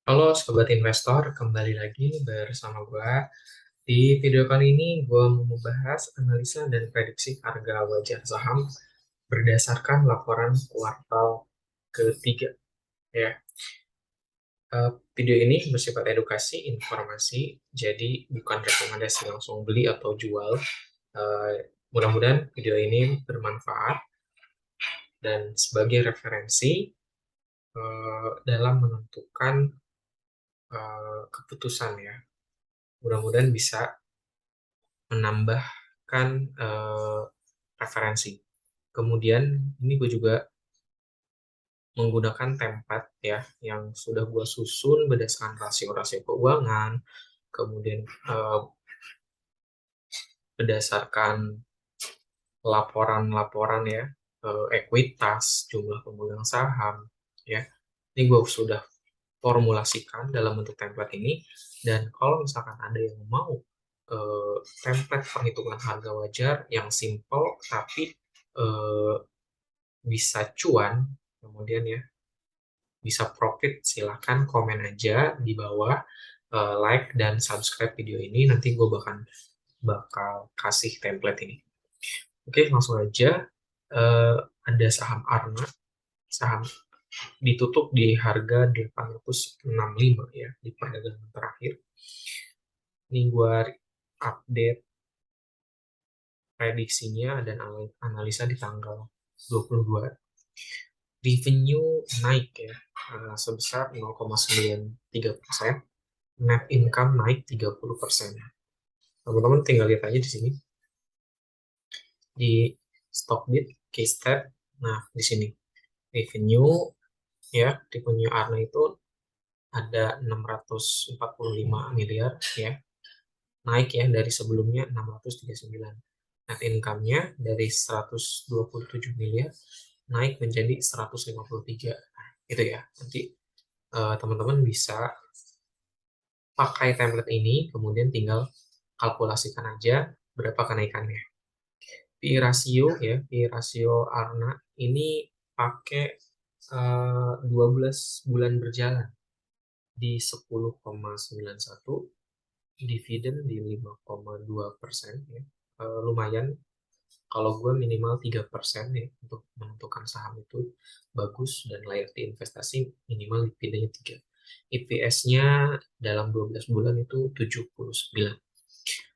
Halo Sobat Investor, kembali lagi bersama gue. Di video kali ini gue mau membahas analisa dan prediksi harga wajar saham berdasarkan laporan kuartal ketiga. Ya, video ini bersifat edukasi, informasi, jadi bukan rekomendasi langsung beli atau jual. Mudah-mudahan video ini bermanfaat dan sebagai referensi dalam menentukan keputusan ya. Mudah-mudahan bisa menambahkan referensi. Kemudian ini gue juga menggunakan template ya yang sudah gue susun berdasarkan rasio-rasio keuangan, kemudian berdasarkan laporan-laporan ya, ekuitas, jumlah pemegang saham ya. Ini gue sudah formulasikan dalam bentuk template ini, dan kalau misalkan ada yang mau template perhitungan harga wajar yang simple tapi eh, bisa cuan, kemudian ya bisa profit, silahkan komen aja di bawah, like dan subscribe video ini, nanti gue bakal kasih template ini. Oke, langsung aja. Eh, ada saham Arna, saham ditutup di harga 865 ya di perdagangan terakhir. Ini gue update prediksinya dan analisa di tanggal 22. Revenue naik ya, sebesar 0,93%, net income naik 30%. Teman-teman tinggal lihat aja di sini di Stockbit, Keystat. Nah, di sini revenue ya, revenue Arna itu ada 645 miliar ya, naik ya dari sebelumnya 639. Net income-nya dari 127 miliar naik menjadi 153. Nah, itu ya. Nanti teman-teman bisa pakai template ini, kemudian tinggal kalkulasikan aja berapa kenaikannya. PI rasio ya, PI rasio Arna ini pakai 12 bulan berjalan di 10,91, dividen di 5,2% ya. Lumayan, kalau gue minimal 3% ya untuk menentukan saham itu bagus dan layak diinvestasi, minimal dividennya 3. EPS-nya dalam 12 bulan itu 79.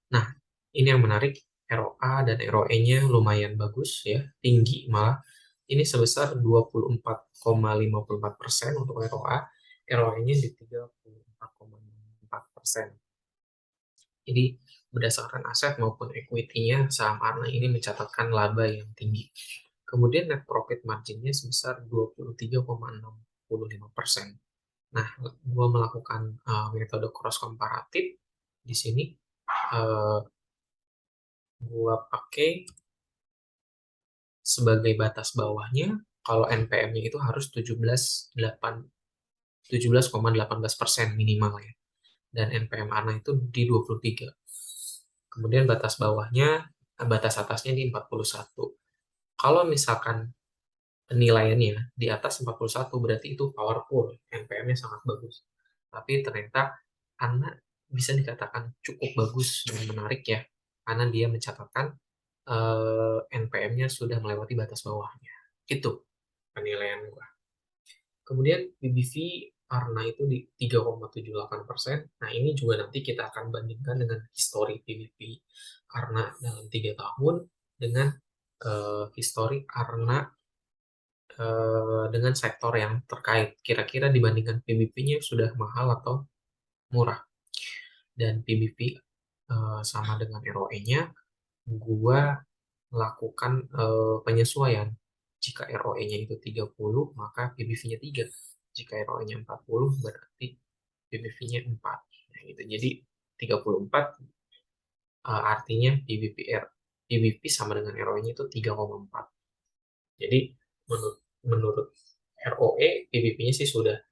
Nah, ini yang menarik, ROA dan ROE-nya lumayan bagus ya, tinggi malah. Ini sebesar 24,54% untuk ROA, ROE-nya di 34,4%. Jadi berdasarkan aset maupun equity-nya, saham Arna ini mencatatkan laba yang tinggi. Kemudian net profit margin-nya sebesar 23,65%. Nah, gue melakukan metode cross komparatif di sini. Gue pakai sebagai batas bawahnya, kalau NPM-nya itu harus 17,18% minimal ya. Dan NPM Arna itu di 23. Kemudian batas bawahnya, batas atasnya di 41. Kalau misalkan penilaiannya di atas 41, berarti itu powerful, NPM-nya sangat bagus. Tapi ternyata Arna bisa dikatakan cukup bagus dan menarik ya, karena dia mencatatkan NPM-nya sudah melewati batas bawahnya. Itu penilaian gua. Kemudian PBV Arna itu di 3,78%. Nah, ini juga nanti kita akan bandingkan dengan histori PBV Arna dalam 3 tahun dengan histori Arna dengan sektor yang terkait. Kira-kira dibandingkan PBV-nya sudah mahal atau murah. Dan PBV sama dengan ROE-nya, gua melakukan penyesuaian. Jika ROE-nya itu 30, maka PBV-nya 3. Jika ROE-nya 40, berarti PBV-nya 4. Nah, gitu. Jadi 34 artinya PBV sama dengan ROE-nya itu 3,4. Jadi menurut ROE, PBV-nya sih sudah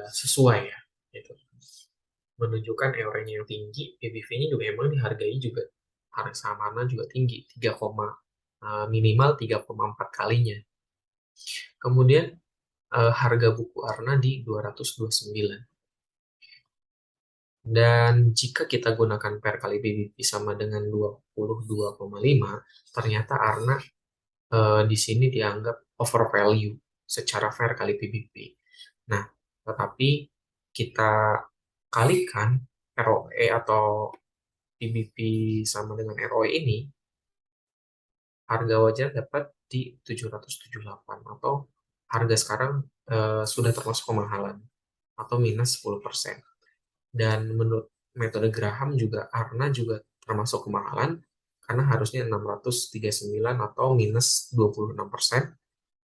sesuai ya. Gitu. Menunjukkan ROE-nya yang tinggi, PBV-nya juga emang dihargai juga. Harga saham Arna juga tinggi, minimal 3,4 kalinya. Kemudian harga buku Arna di 229. Dan jika kita gunakan PER kali PBB sama dengan 22,5, ternyata Arna di sini dianggap overvalue secara fair kali PBB. Nah, tetapi kita kalikan ROE atau PBB sama dengan ROE ini, harga wajar dapat di 778 atau harga sekarang sudah termasuk kemahalan atau minus 10%. Dan menurut metode Graham juga Arna juga termasuk kemahalan karena harusnya 639 atau minus 26%.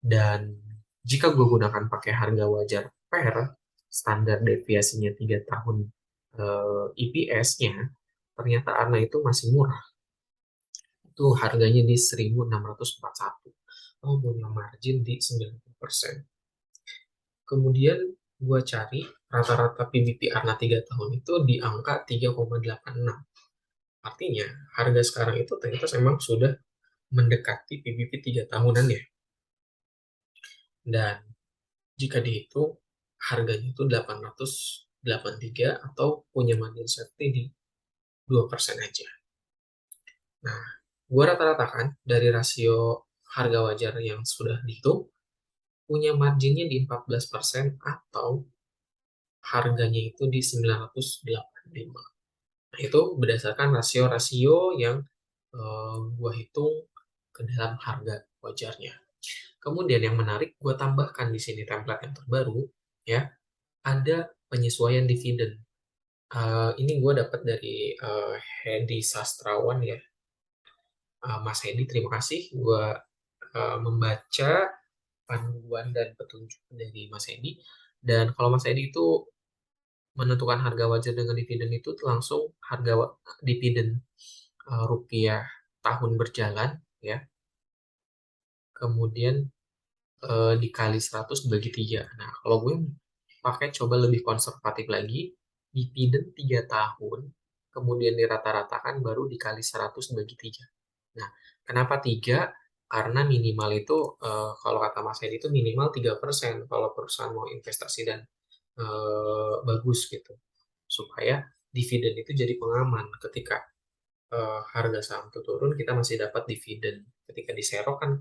Dan jika gue gunakan pakai harga wajar PER, standar deviasinya 3 tahun EPS-nya, ternyata Arna itu masih murah. Itu harganya di 1641. Oh, punya margin di 90%. Kemudian gue cari rata-rata PBP Arna 3 tahun itu di angka 3,86. Artinya, harga sekarang itu ternyata memang sudah mendekati PBP 3 tahunan ya. Dan jika dihitung, harganya itu 883 atau punya margin safety di 2% aja. Nah, gue rata-ratakan dari rasio harga wajar yang sudah dihitung, punya marginnya di 14% atau harganya itu di 985. Nah, itu berdasarkan rasio-rasio yang gue hitung ke dalam harga wajarnya. Kemudian yang menarik, gue tambahkan di sini template yang terbaru, ya, ada penyesuaian dividen. Ini gue dapat dari Hedi Sastrawan ya. Mas Hedi, terima kasih. Gue membaca panduan dan petunjuk dari Mas Hedi. Dan kalau Mas Hedi itu menentukan harga wajar dengan dividen itu langsung harga dividen rupiah tahun berjalan ya. Kemudian dikali 100 bagi 3. Nah, kalau gue pakai coba lebih konservatif lagi, dividen 3 tahun, kemudian dirata-ratakan baru dikali 100 bagi 3. Nah, kenapa 3? Karena minimal itu, kalau kata Mas Edi itu minimal 3% kalau perusahaan mau investasi dan bagus gitu. Supaya dividen itu jadi pengaman ketika harga saham itu turun, kita masih dapat dividen. Ketika diserok kan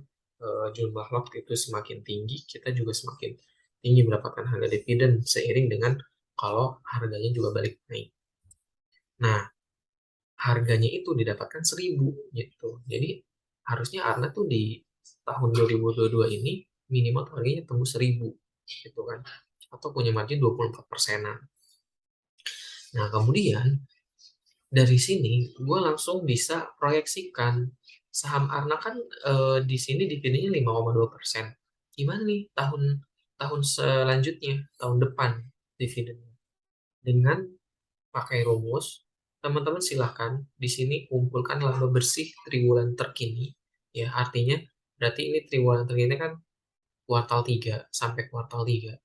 jumlah lot itu semakin tinggi, kita juga semakin tinggi mendapatkan harga dividen seiring dengan kalau harganya juga balik naik. Nah, harganya itu didapatkan 1.000 gitu. Jadi harusnya Arna tuh di tahun 2022 ini minimal tuh harganya tembus 1.000 gitu kan. Atau punya margin 24%-an. Nah, kemudian dari sini gue langsung bisa proyeksikan saham Arna kan di sini dividennya 5,2%. Gimana nih tahun tahun selanjutnya, tahun depan dividennya? Dengan pakai rumus, teman-teman silahkan di sini kumpulkan laba bersih triwulan terkini. Ya, artinya berarti ini triwulan terkini kan kuartal 3 sampai kuartal 3.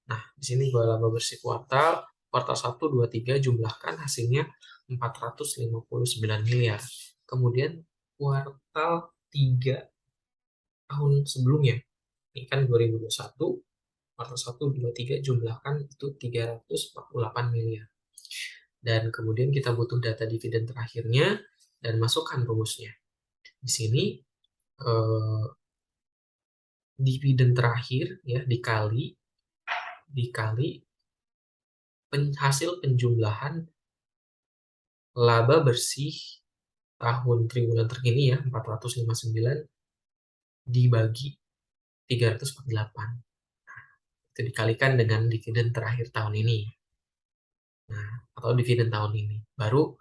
Nah, di sini gue laba bersih kuartal 1, 2, 3 jumlahkan hasilnya 459 miliar. Kemudian kuartal 3 tahun sebelumnya, ini kan 2021, kuartal 1, 2, 3 jumlahkan itu 348 miliar. Dan kemudian kita butuh data dividen terakhirnya dan masukkan rumusnya. Di sini dividen terakhir ya dikali hasil penjumlahan laba bersih tahun triwulan terkini ya 459 dibagi 348. Itu dikalikan dengan dividen terakhir tahun ini. Nah, atau dividen tahun ini. Baru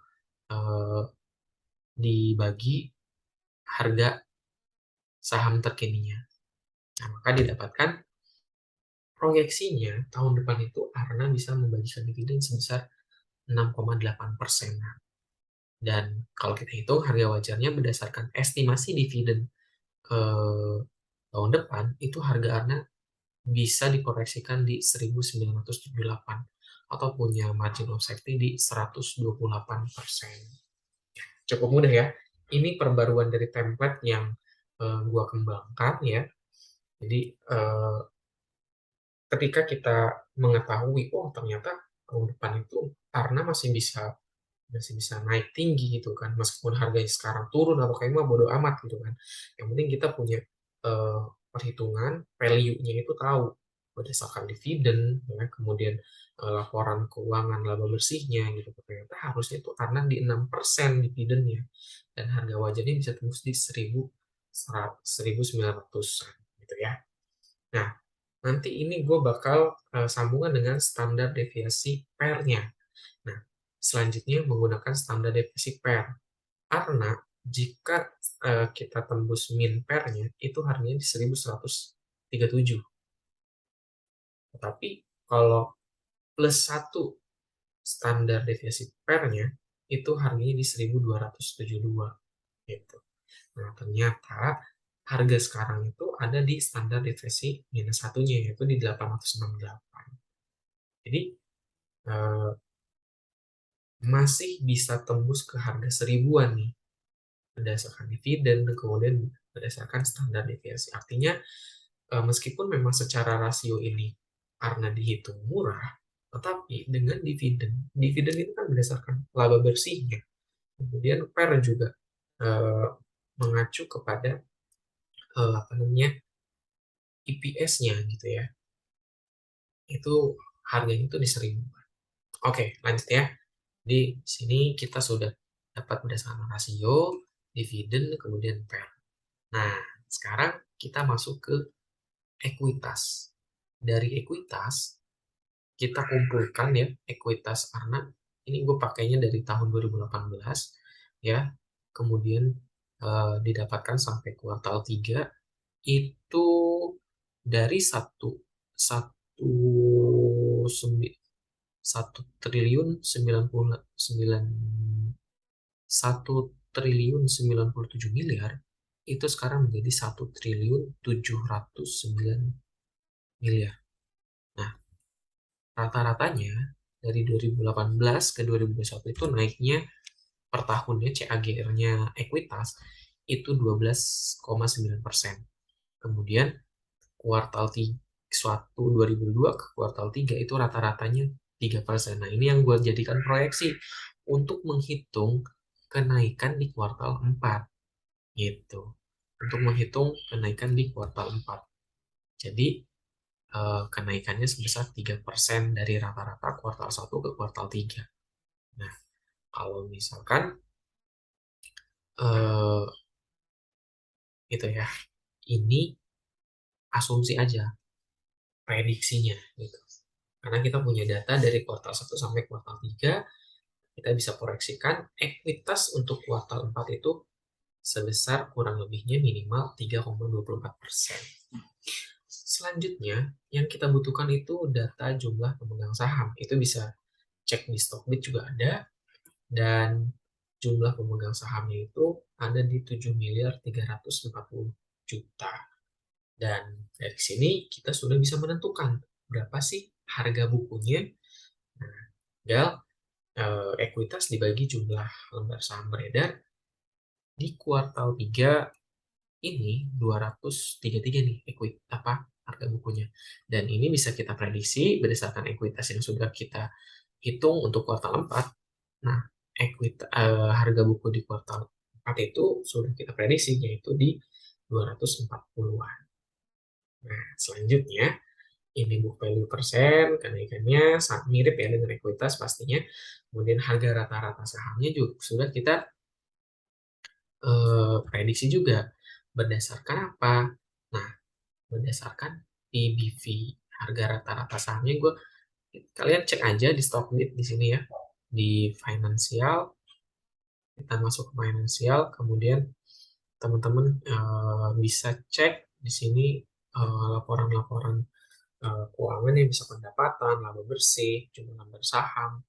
dibagi harga saham terkininya. Nah, maka didapatkan proyeksinya tahun depan itu Arna bisa membagikan dividen sebesar 6,8%. Dan kalau kita hitung harga wajarnya berdasarkan estimasi dividen tahun depan, itu harga Arna bisa dikoreksikan di 1978 atau punya margin of safety di 128%. Cukup mudah ya. Ini perbaruan dari template yang gua kembangkan ya. Jadi ketika kita mengetahui, oh ternyata tahun depan itu karena masih bisa naik tinggi gitu kan, meskipun harganya sekarang turun atau kayak mah bodo amat gitu kan. Yang penting kita punya perhitungan value-nya itu tahu berdasarkan dividen, ya, kemudian laporan keuangan laba bersihnya gitu. Ternyata harusnya itu karena di 6% dividennya dan harga wajarnya bisa tembus di 1.900 gitu ya. Nah, nanti ini gue bakal sambungan dengan standar deviasi pair-nya. Nah, selanjutnya menggunakan standar deviasi pair. Karena jika kita tembus min pair-nya, itu harganya di 1.137. Tetapi kalau plus 1 standar deviasi pair-nya, itu harganya di 1.272. Gitu. Nah, ternyata harga sekarang itu ada di standar deviasi minus satunya, yaitu di 868. Jadi, eh, masih bisa tembus ke harga 1.000-an nih, berdasarkan dividen, kemudian berdasarkan standar deviasi. Artinya, meskipun memang secara rasio ini karena dihitung murah, tetapi dengan dividen itu kan berdasarkan laba bersihnya. Kemudian PER juga eh, mengacu kepada apa namanya EPS-nya gitu ya. Itu harganya itu di 1.000. Oke, lanjut ya. Di sini kita sudah dapat berdasarkan rasio, dividen, kemudian PER. Nah, sekarang kita masuk ke ekuitas. Dari ekuitas, kita kumpulkan ya ekuitas karena ini gue pakainya dari tahun 2018 ya. Kemudian didapatkan sampai kuartal 3 itu dari satu satu triliun 1.097 miliar itu sekarang menjadi 1.709 miliar. Nah, rata-ratanya dari 2018 ke 2021 itu naiknya per tahunnya CAGR-nya ekuitas itu 12,9%. Kemudian kuartal 3, suatu 2002 ke kuartal 3 itu rata-ratanya 3%. Nah, ini yang gue jadikan proyeksi untuk menghitung kenaikan di kuartal 4 gitu. Untuk menghitung kenaikan di kuartal 4. Jadi kenaikannya sebesar 3% dari rata-rata kuartal 1 ke kuartal 3. Nah, kalau misalkan eh, itu ya, ini asumsi aja, prediksinya gitu. Karena kita punya data dari kuartal 1 sampai kuartal 3, kita bisa proyeksikan ekuitas untuk kuartal 4 itu sebesar kurang lebihnya minimal 3,24%. Selanjutnya, yang kita butuhkan itu data jumlah pemegang saham. Itu bisa cek di Stockbit juga ada, dan jumlah pemegang sahamnya itu ada di 7.340.000.000. Dan dari sini kita sudah bisa menentukan berapa sih harga bukunya. Nah, tinggal ekuitas dibagi jumlah lembar saham beredar di kuartal 3 ini 233 nih harga bukunya. Dan ini bisa kita prediksi berdasarkan ekuitas yang sudah kita hitung untuk kuartal 4. Nah, harga buku di kuartal 4 itu sudah kita prediksi yaitu di 240-an. Nah, selanjutnya ini book value persen, kenaikannya sangat mirip ya dengan ekuitas pastinya. Kemudian harga rata-rata sahamnya juga sudah kita prediksi juga. Berdasarkan apa? Nah, berdasarkan PBV, harga rata-rata sahamnya. Kalian cek aja di Stockbit di sini ya, di finansial. Kita masuk ke finansial, kemudian teman-teman bisa cek di sini laporan-laporan keuangan yang bisa pendapatan, laba bersih, jumlah lembar saham,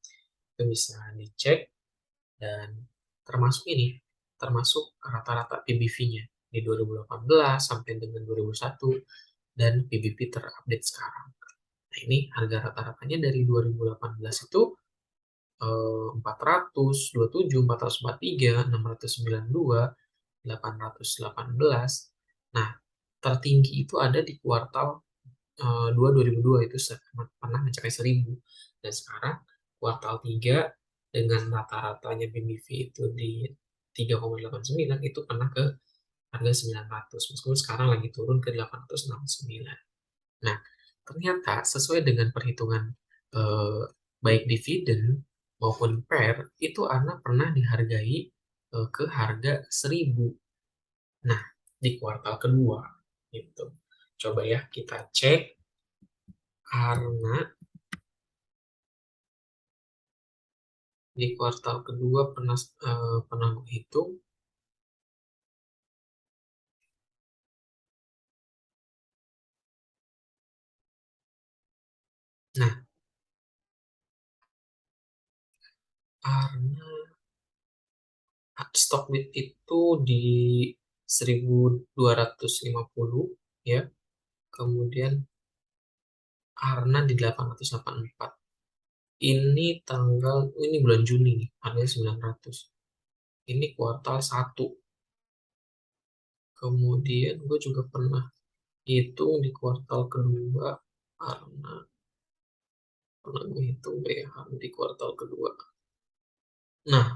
itu bisa dicek. Dan termasuk rata-rata PBV-nya di 2018 sampai dengan 2001 dan PBV terupdate sekarang. Nah, ini harga rata-ratanya dari 2018 itu 427, 443, 692, 818. Nah, tertinggi itu ada di kuartal 2 2002 itu pernah mencapai 1.000. Dan sekarang kuartal 3 dengan rata-ratanya BBV itu di 3,89 itu pernah ke harga 900, meskipun sekarang lagi turun ke 869. Nah, ternyata sesuai dengan perhitungan eh, baik dividen maupun PER, itu Arna pernah dihargai ke harga 1000. Nah, di kuartal kedua itu. Coba ya kita cek karena di kuartal kedua pernah gue hitung. Nah, karena stock bid itu di 1250 ya. Kemudian Arna di 884. Ini bulan Juni nih, harganya 900. Ini kuartal 1. Kemudian gue juga pernah hitung di kuartal kedua karena pernah gue hitung BH di kuartal kedua. Nah,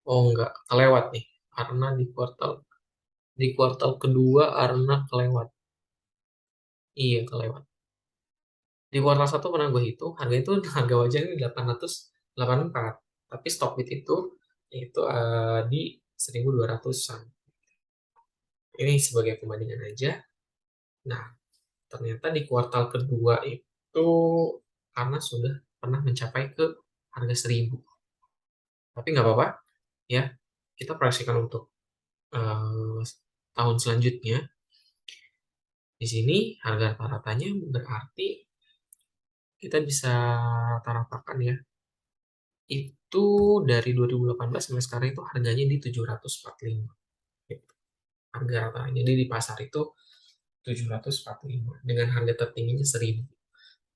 oh enggak, kelewat nih. Karena di kuartal kedua Arna kelewat. Iya, kelewat. Di kuartal 1 pernah gue hitung, harga itu harga wajar ini 884. Tapi stock bid itu di 1200-an. Ini sebagai pembandingan aja. Nah, ternyata di kuartal kedua itu karena sudah pernah mencapai ke harga 1000. Tapi nggak apa-apa ya. Kita proyeksikan untuk eh, tahun selanjutnya. Di sini harga rata-ratanya berarti kita bisa rata-ratakan ya. Itu dari 2018 sampai sekarang itu harganya di 745. Gitu. Harga ratanya. Jadi di pasar itu 745 dengan harga tertingginya 1000.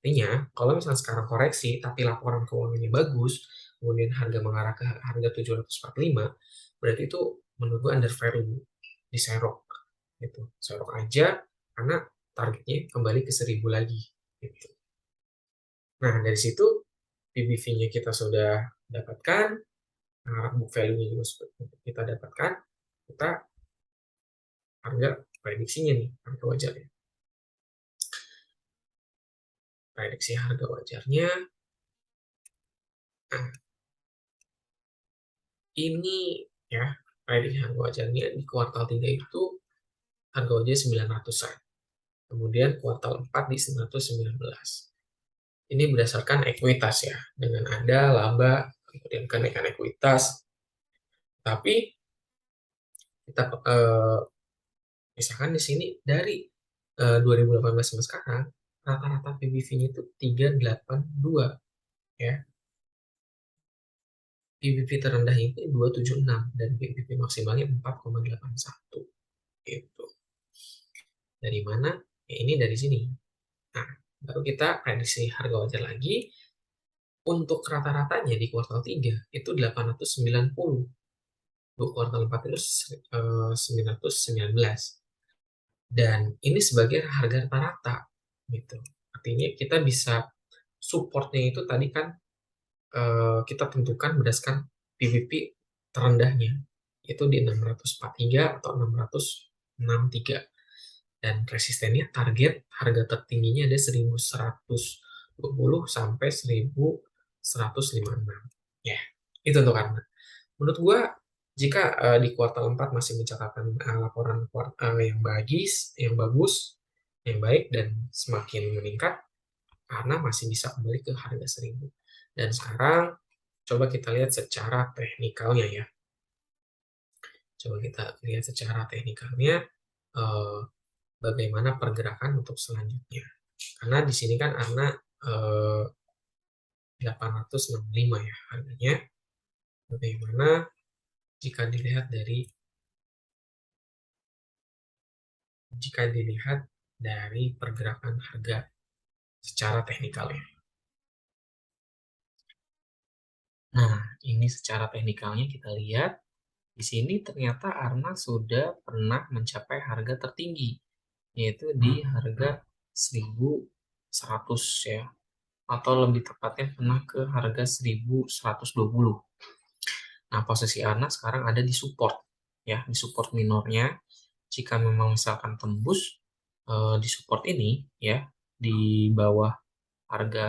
Artinya, kalau misalnya sekarang koreksi, tapi laporan keuangannya bagus, kemudian harga mengarah ke harga 745, berarti itu menurut gue under value, diserok. Gitu. Serok aja, karena targetnya kembali ke 1000 lagi. Gitu. Nah, dari situ PBV-nya kita sudah dapatkan, book value-nya juga sudah kita dapatkan, kita harga prediksinya nih, harga wajarnya. Prediksi harga wajarnya, nah, ini ya, prediksi harga wajarnya di kuartal 3 itu harga wajarnya 900-an. Kemudian kuartal 4 di 919. Ini berdasarkan ekuitas ya, dengan ada laba, kemudian kenaikan ekuitas. Tapi kita misalkan di sini dari 2018 sampai sekarang, rata-rata PBV-nya itu 382 ya. PBV terendahnya itu 276 dan PBV maksimalnya 4,81 gitu. Dari mana? Ya, ini dari sini. Nah, baru kita prediksi harga wajar lagi. Untuk rata-ratanya di kuartal 3 itu 890. Untuk kuartal 4 itu 919. Dan ini sebagai harga rata-rata gitu. Artinya kita bisa supportnya itu tadi kan kita tentukan berdasarkan PVP terendahnya itu di 643 atau 663 dan resistennya target harga tertingginya ada 1120 sampai 1156 ya. Itu untuk karena menurut gua jika di kuartal 4 masih mencatatkan laporan yang bagus, yang baik dan semakin meningkat karena masih bisa kembali ke harga 1000. Dan sekarang coba kita lihat secara teknikalnya ya. Coba kita lihat secara teknikalnya eh, bagaimana pergerakan untuk selanjutnya. Karena di sini kan Arna 865 ya harganya. Bagaimana jika dilihat dari pergerakan harga secara teknikalnya. Nah, ini secara teknikalnya kita lihat. Di sini ternyata Arna sudah pernah mencapai harga tertinggi, yaitu di harga 1100 ya. atau lebih tepatnya pernah ke harga 1120. Nah, posisi ANA sekarang ada di support, ya, di support minornya. Jika memang misalkan tembus di support ini, ya, di bawah harga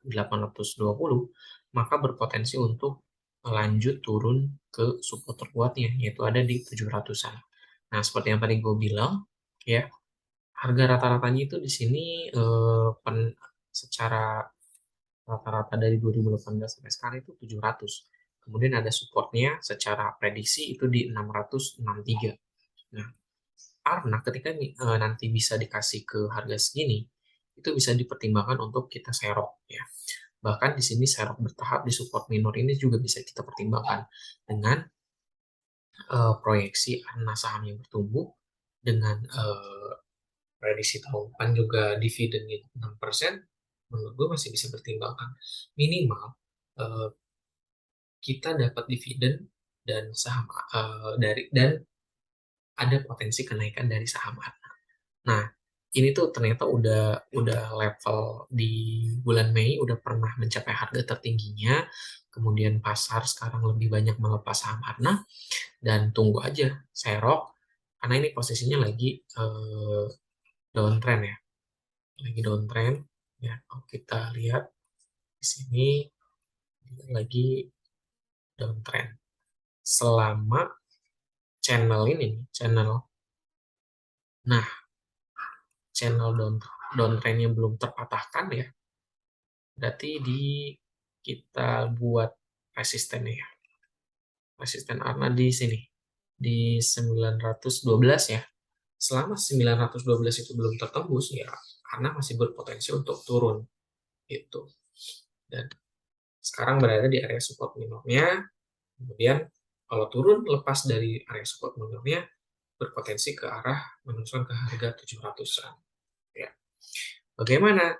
820, maka berpotensi untuk lanjut turun ke support terkuatnya, yaitu ada di 700-an. Nah, seperti yang tadi gue bilang, ya, harga rata-ratanya itu di sini secara rata-rata dari 2018 sampai sekarang itu 700. Kemudian ada supportnya secara prediksi itu di 663. Nah, karena ketika nanti bisa dikasih ke harga segini, itu bisa dipertimbangkan untuk kita serok, ya. Bahkan di sini serok bertahap di support minor ini juga bisa kita pertimbangkan dengan proyeksi karena saham yang bertumbuh dengan prediksi tahun depan juga dividennya 6%, menurut gue masih bisa pertimbangkan. Minimal eh, kita dapat dividen dan saham dan ada potensi kenaikan dari saham ARNA. Nah, ini tuh ternyata udah level di bulan Mei udah pernah mencapai harga tertingginya. Kemudian pasar sekarang lebih banyak melepas saham ARNA dan tunggu aja serok karena ini posisinya lagi downtrend, ya. Lagi downtrend, ya. Kalau kita lihat di sini lagi downtrend. Selama channel ini, channel, nah, channel downtrendnya belum terpatahkan, ya, berarti kita buat resistennya, ya. Resisten ARNA di sini di 912, ya. Selama 912 itu belum tertembus, ya, karena masih berpotensi untuk turun itu. Dan sekarang berada di area support minornya. Kemudian kalau turun lepas dari area support minornya, berpotensi ke arah menusuk ke harga 700-an, ya. Bagaimana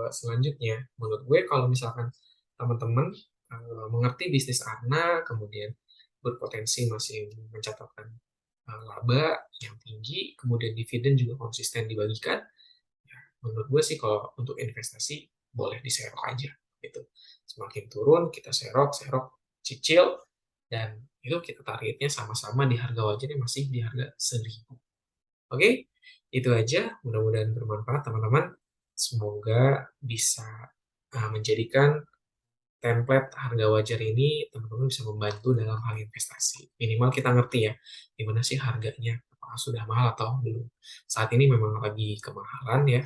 selanjutnya? Menurut gue kalau misalkan teman-teman mengerti bisnis ARNA, kemudian berpotensi masih mencatatkan laba yang tinggi, kemudian dividen juga konsisten dibagikan, ya, menurut gue sih kalau untuk investasi boleh diserok aja gitu. Semakin turun kita serok, cicil, dan itu kita targetnya sama-sama di harga wajarnya masih di harga 1000. Oke, itu aja. Mudah-mudahan bermanfaat teman-teman. Semoga bisa menjadikan template harga wajar ini teman-teman bisa membantu dalam hal investasi. Minimal kita ngerti, ya, gimana sih harganya, apakah sudah mahal atau belum. Saat ini memang lagi kemahalan, ya.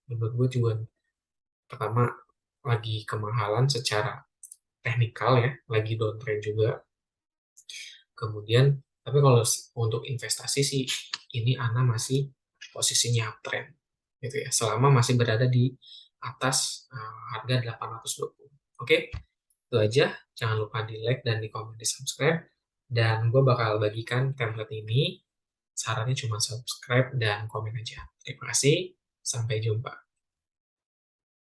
Menurut gue juga pertama lagi kemahalan secara teknikal, ya, lagi downtrend juga. Kemudian, tapi kalau untuk investasi sih, ini Ana masih posisinya uptrend, gitu ya. Selama masih berada di atas harga 820. Oke, itu aja. Jangan lupa di like dan di komen, di subscribe. Dan gue bakal bagikan template ini. Sarannya cuma subscribe dan komen aja. Terima kasih. Sampai jumpa.